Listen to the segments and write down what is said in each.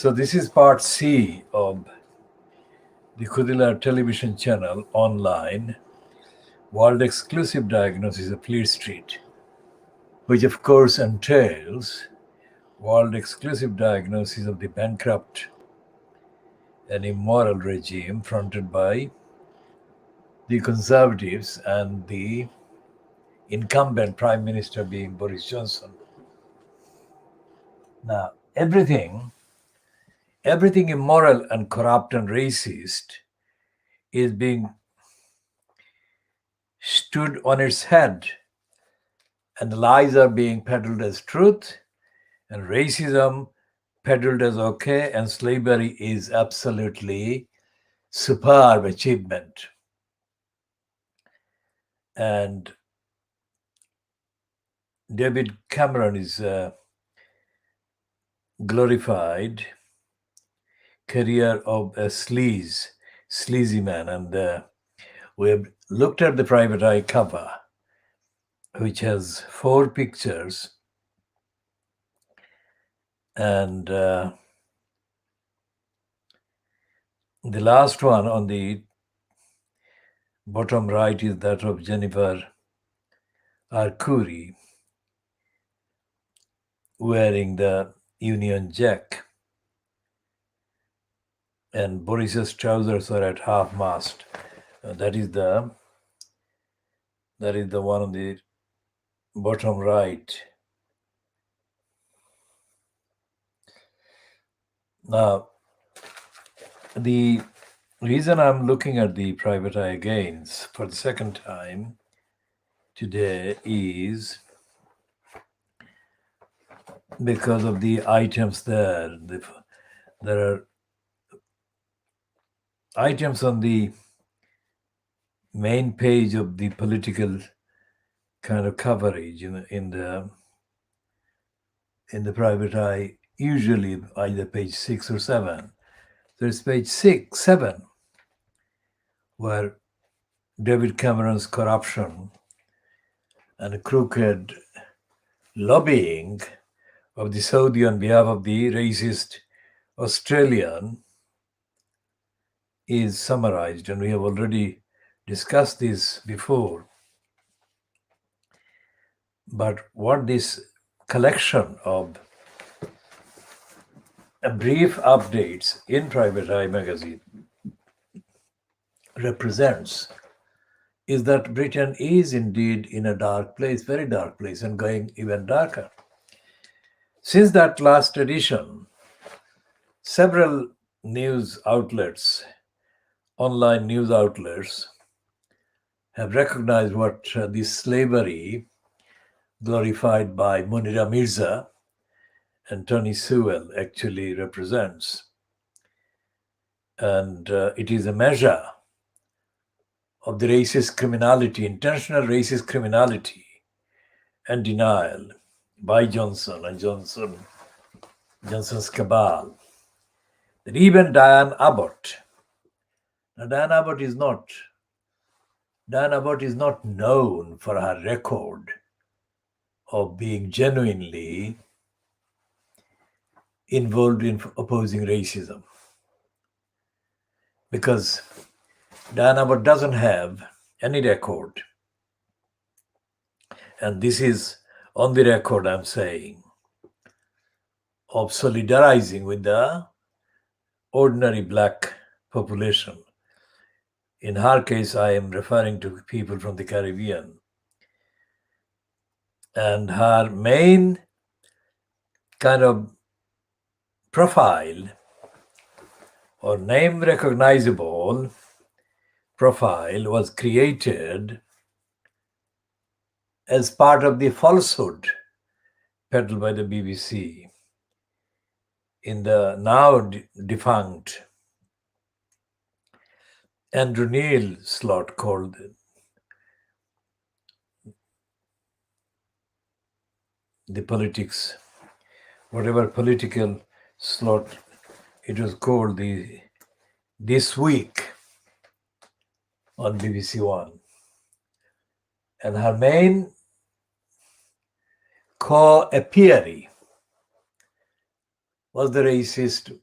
So this is part C of the Kudila television channel online, world exclusive diagnosis of Fleet Street, which of course entails world exclusive diagnosis of the bankrupt and immoral regime fronted by the Conservatives and the incumbent Prime Minister being Boris Johnson. Now, everything immoral and corrupt and racist is being stood on its head, and lies are being peddled as truth, and racism peddled as okay, and slavery is absolutely superb achievement. And David Cameron is glorified career of a sleazy man, and we have looked at the Private Eye cover, which has 4 pictures, and the last one on the bottom right is that of Jennifer Arcuri wearing the Union Jack, and Boris's trousers are at half mast. That is the one on the bottom right. Now, the reason I'm looking at the Private Eye again for the second time today is because of the items there. There are items on the main page of the political kind of coverage in the Private Eye, usually either page 6 or 7. There's page 7, where David Cameron's corruption and crooked lobbying of the Saudi on behalf of the racist Australian is summarized, and we have already discussed this before. But what this collection of brief updates in Private Eye magazine represents is that Britain is indeed in a dark place, very dark place, and going even darker. Since that last edition, several news outlets, online news outlets, have recognized what this slavery glorified by Munira Mirza and Tony Sewell actually represents. And it is a measure of the racist criminality, intentional racist criminality and denial by Johnson and Johnson's cabal, that even Diane Abbott, now Diane Abbott is not known for her record of being genuinely involved in opposing racism, because Diane Abbott doesn't have any record, and this is on the record, I'm saying, of solidarizing with the ordinary black population. In her case, I am referring to people from the Caribbean. And her main kind of profile or name recognizable profile was created as part of the falsehood peddled by the BBC in the now defunct Andrew Neil slot called the politics, whatever political slot it was called, the This Week on BBC One. And her main co-appearee was the racist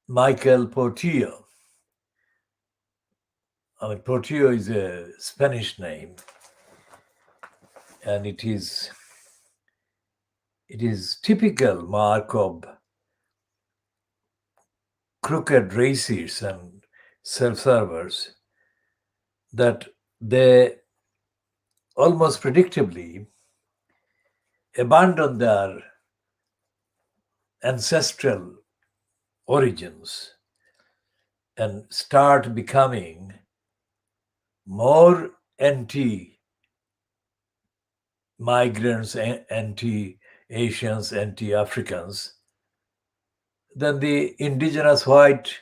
Michael Portillo. Portillo is a Spanish name, and it is typical mark of crooked racists and self-servers that they almost predictably abandon their ancestral origins and start becoming more anti-migrants, anti-Asians, anti-Africans than the indigenous white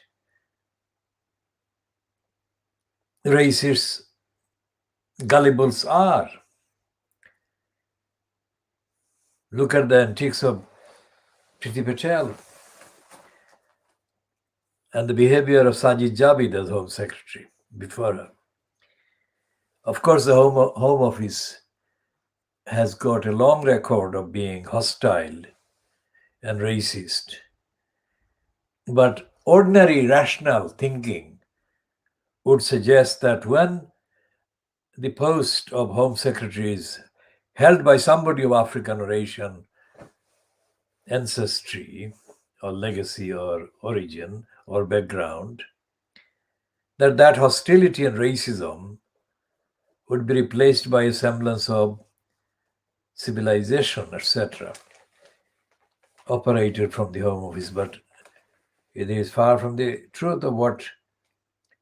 racist gullibles are. Look at the antics of Priti Patel and the behavior of Sajid Javid as Home Secretary before her. Of course, the Home Office has got a long record of being hostile and racist. But ordinary rational thinking would suggest that when the post of Home Secretary is held by somebody of African or Asian ancestry or legacy or origin or background, that hostility and racism would be replaced by a semblance of civilization, etc., operated from the Home Office. But it is far from the truth of what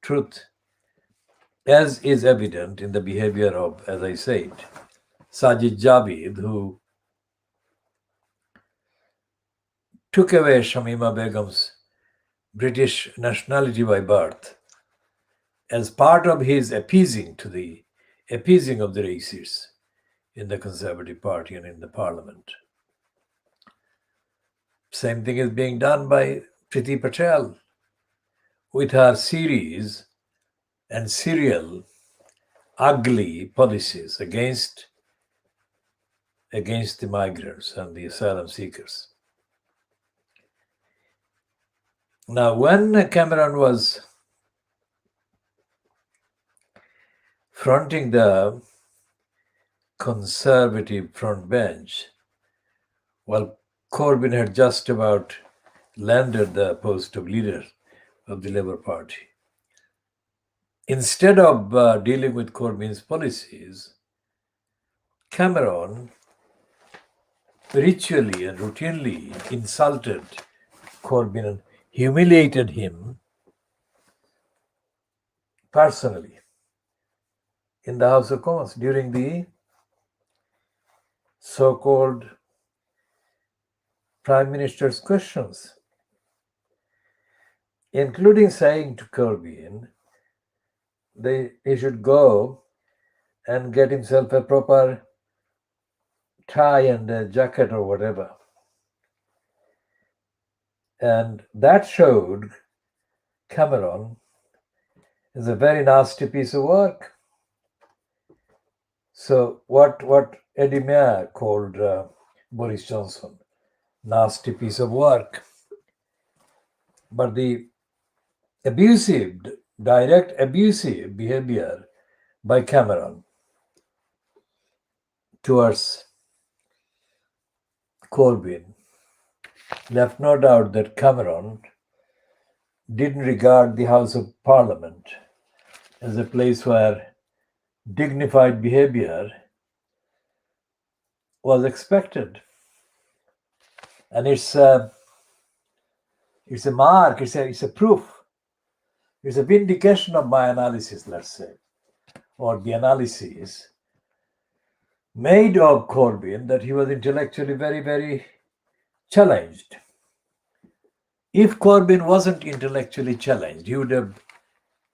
truth, as is evident in the behavior of, as I said, Sajid Javid, who took away Shamima Begum's British nationality by birth as part of his appeasing of the racists in the Conservative Party and in the Parliament. Same thing is being done by Priti Patel with her series and serial ugly policies against the migrants and the asylum seekers. Now, when Cameron was fronting the Conservative front bench, while Corbyn had just about landed the post of leader of the Labour Party, instead of dealing with Corbyn's policies, Cameron ritually and routinely insulted Corbyn and humiliated him personally in the House of Commons during the so-called Prime Minister's questions, including saying to Corbyn he should go and get himself a proper tie and a jacket or whatever. And that showed Cameron is a very nasty piece of work. So what Eddie Mair called Boris Johnson, nasty piece of work. But the direct abusive behavior by Cameron towards Corbyn left no doubt that Cameron didn't regard the House of Parliament as a place where dignified behavior was expected. And it's a mark, it's a proof, it's a vindication of my analysis, let's say, or the analysis made of Corbyn that he was intellectually very, very challenged. If Corbyn wasn't intellectually challenged, he would have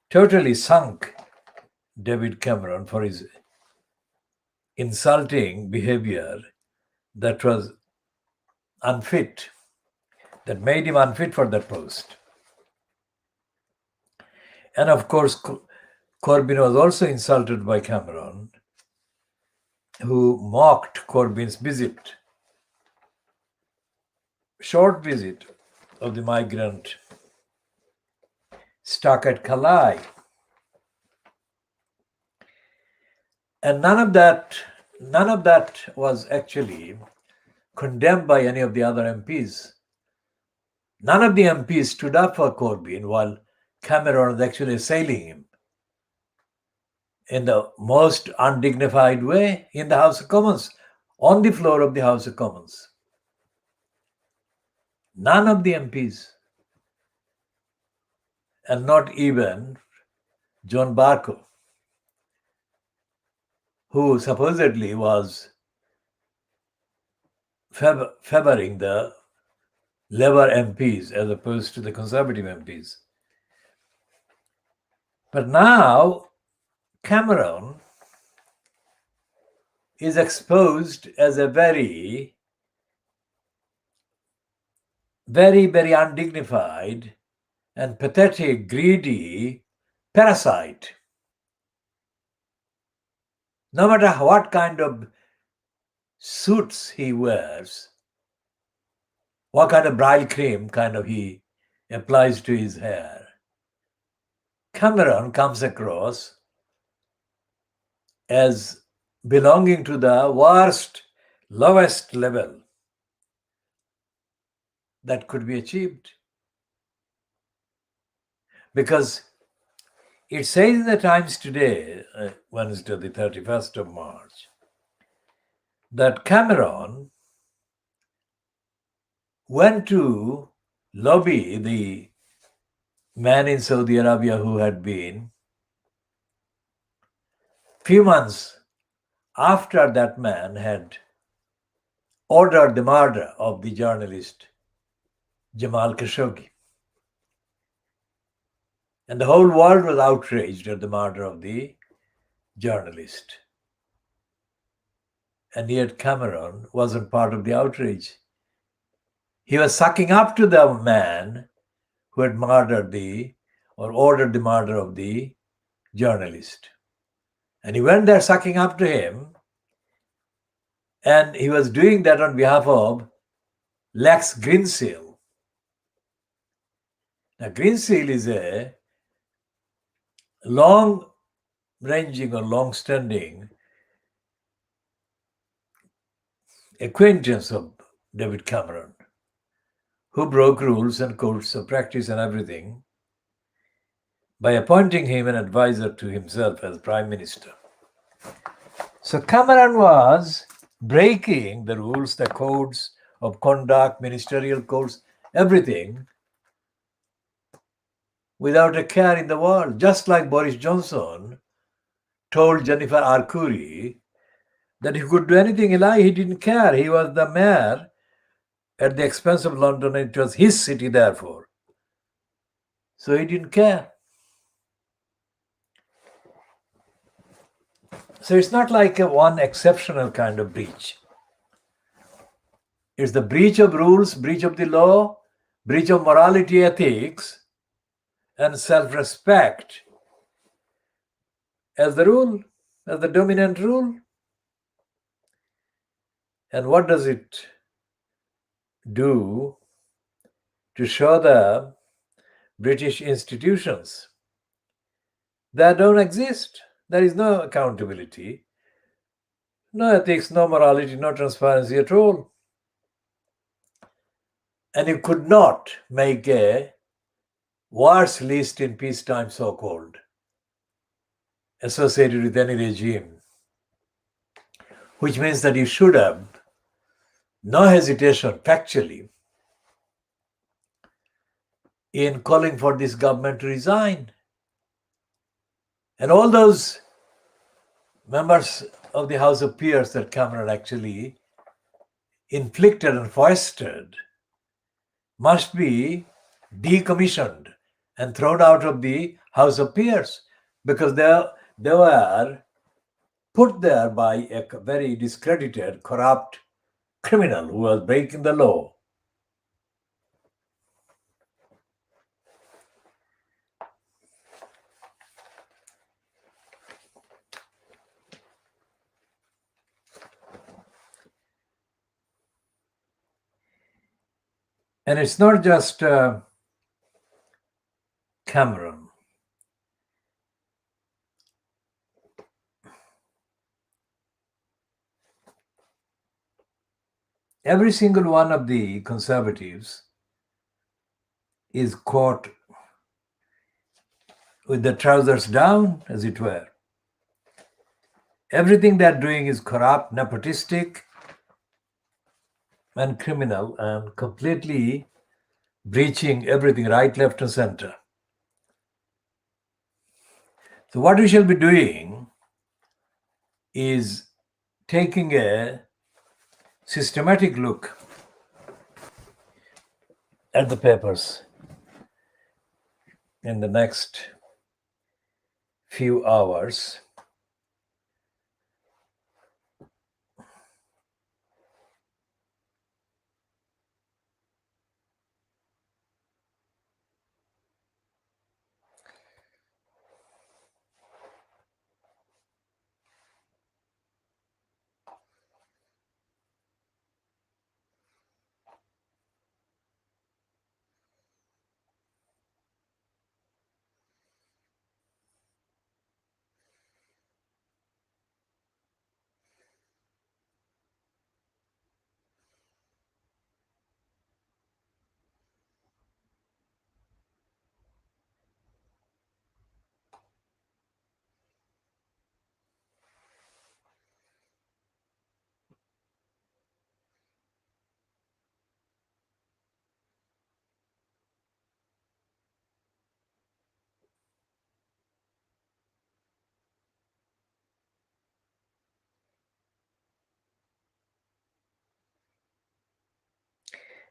totally sunk David Cameron for his insulting behavior that was unfit, that made him unfit for that post. And of course, Corbyn was also insulted by Cameron, who mocked Corbyn's short visit of the migrant stuck at Kalai. And none of that was actually condemned by any of the other MPs. None of the MPs stood up for Corbyn while Cameron was actually assailing him in the most undignified way in the House of Commons, on the floor of the House of Commons. None of the MPs, and not even John Barker, who supposedly was favoring the Labour MPs as opposed to the Conservative MPs. But now Cameron is exposed as a very, very, very undignified and pathetic, greedy parasite. No matter what kind of suits he wears, what kind of bridal cream kind of he applies to his hair, Cameron comes across as belonging to the worst, lowest level that could be achieved. Because it says in the Times today, Wednesday, the 31st of March, that Cameron went to lobby the man in Saudi Arabia who had been few months after that man had ordered the murder of the journalist Jamal Khashoggi. And the whole world was outraged at the murder of the journalist. And yet Cameron wasn't part of the outrage. He was sucking up to the man who had ordered the murder of the journalist. And he went there sucking up to him, and he was doing that on behalf of Lex Greensill. Now, Greensill is a long-ranging or long-standing acquaintance of David Cameron, who broke rules and codes of practice and everything by appointing him an advisor to himself as Prime Minister. So Cameron was breaking the rules, the codes of conduct, ministerial codes, everything, without a care in the world, just like Boris Johnson told Jennifer Arcuri that he could do anything he liked. He didn't care. He was the mayor at the expense of London, and it was his city, therefore. So he didn't care. So it's not like a one exceptional kind of breach. It's the breach of rules, breach of the law, breach of morality, ethics, and self-respect as the rule, as the dominant rule. And what does it do to show the British institutions that don't exist? There is no accountability, no ethics, no morality, no transparency at all. And you could not make a worse list in peacetime, so-called, associated with any regime, which means that you should have no hesitation, factually, in calling for this government to resign. And all those members of the House of Peers that Cameron actually inflicted and foisted must be decommissioned and thrown out of the House of Peers, because they were put there by a very discredited, corrupt criminal who was breaking the law. And it's not just Cameron. Every single one of the conservatives is caught with the trousers down, as it were. Everything they're doing is corrupt, nepotistic, and criminal, and completely breaching everything, right, left, and center. So, what we shall be doing is taking a systematic look at the papers in the next few hours.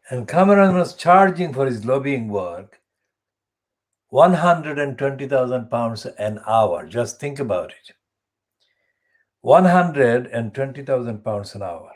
And Cameron was charging for his lobbying work 120,000 pounds an hour. Just think about it. 120,000 pounds an hour.